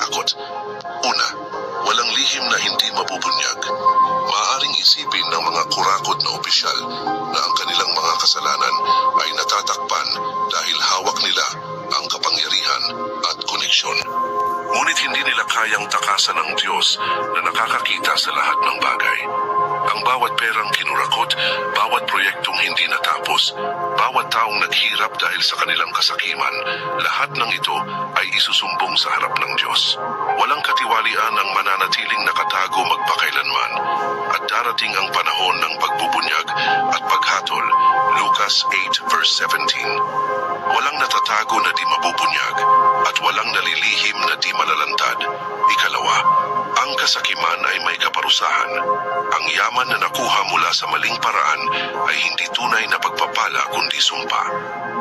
takot. Una, walang lihim na hindi mabubunyag. Maaaring isipin ng mga kurakot na opisyal na ang kanilang mga kasalanan ay natatakpan dahil hawak nila ang kapangyarihan at koneksyon. Ngunit hindi nila kayang takasan ng Diyos na nakakakita sa lahat ng bagay. Ang bawat perang kinurakot, bawat proyektong hindi natapos, bawat taong naghirap dahil sa kanilang kasakiman, lahat ng ito ay isusumbong sa harap ng Diyos. Walang katiwalian ang mananatiling nakatago magpakailanman at darating ang panahon ng pagbubunyag at paghatol. Lucas 8 verse 17. Walang natatago na di mabubunyag at walang nalilihim na di malalantad. Ikalawa, ang kasakiman ay may kaparusahan. Ang yaman na nakuha mula sa maling paraan ay hindi tunay na pagpapala kundi sumpa.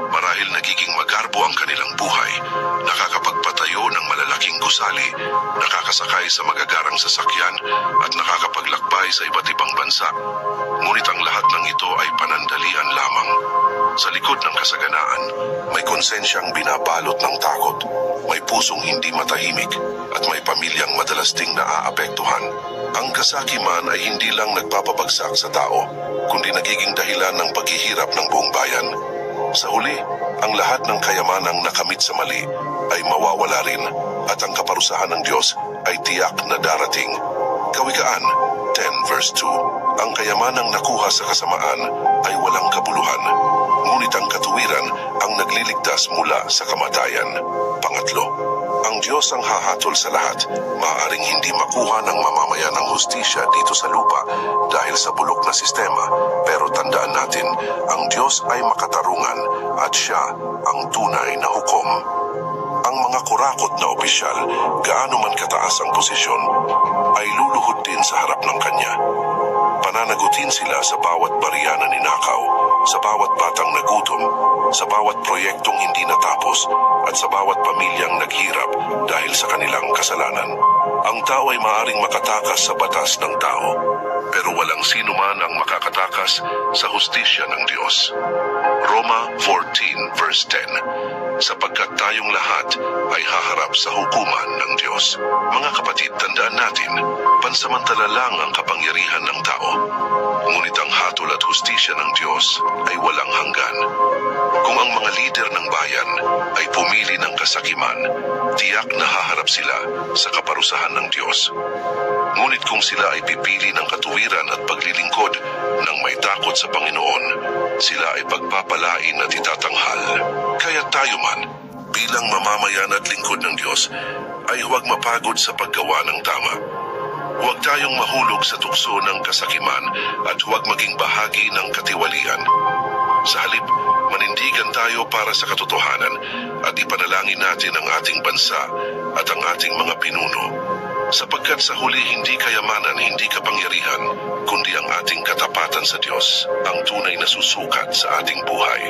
Marahil nagiging magarbo ang kanilang buhay, nakakapagpatayo ng malalaking gusali, nakakasakay sa magagarang sasakyan at nakakapaglakbay sa iba't ibang bansa. Ngunit ang lahat ng ito ay panandalian lamang. Sa likod ng kasaganaan, may konsensyang binabalot ng takot, may pusong hindi matahimik, at may pamilyang madalas ding naaapektuhan. Ang kasakiman ay hindi lang nagpapabagsak sa tao, kundi nagiging dahilan ng paghihirap ng buong bayan. Sa huli, ang lahat ng kayamanang nakamit sa mali ay mawawala rin at ang kaparusahan ng Diyos ay tiyak na darating. Kawikaan 10 verse 2. Ang kayamanang nakuha sa kasamaan ay walang kabuluhan, ngunit ang katuwiran ang nagliligtas mula sa kamatayan. Pangatlo, ang Diyos ang hahatol sa lahat. Maaaring hindi makuha ng mamamayan ang hustisya dito sa lupa dahil sa bulok na sistema, pero tandaan natin, ang Diyos ay makatarungan at siya ang tunay na hukom. Ang mga kurakot na opisyal, gaano man kataas ang posisyon, ay luluhod din sa harap ng Kanya. Pananagutin sila sa bawat barya na ninakaw, sa bawat batang nagutom, sa bawat proyektong hindi natapos, at sa bawat pamilyang naghirap dahil sa kanilang kasalanan. Ang tao ay maaaring makatakas sa batas ng tao, pero walang sino man ang makakatakas sa hustisya ng Diyos. Roma 14 verse 10. Sapagkat tayong lahat ay haharap sa hukuman ng Diyos. Mga kapatid, tandaan natin, pansamantala lang ang kapangyarihan ng tao. Ngunit ang hatol at hustisya ng Diyos ay walang hanggan. Kung ang mga lider ng bayan ay pumili ng kasakiman, tiyak na haharap sila sa kaparusahan ng Diyos. Ngunit kung sila ay pipili ng katuwiran at paglilingkod ng may takot sa Panginoon, sila ay pagpapalain at itatanghal. Kaya tayo man, bilang mamamayan at lingkod ng Diyos, ay huwag mapagod sa paggawa ng tama. Huwag tayong mahulog sa tukso ng kasakiman at huwag maging bahagi ng katiwalian. Sa halip, manindigan tayo para sa katotohanan at ipanalangin natin ang ating bansa at ang ating mga pinuno. Sapagkat sa huli hindi kayamanan, hindi kapangyarihan, kundi ang ating katapatan sa Diyos, ang tunay na susukat sa ating buhay.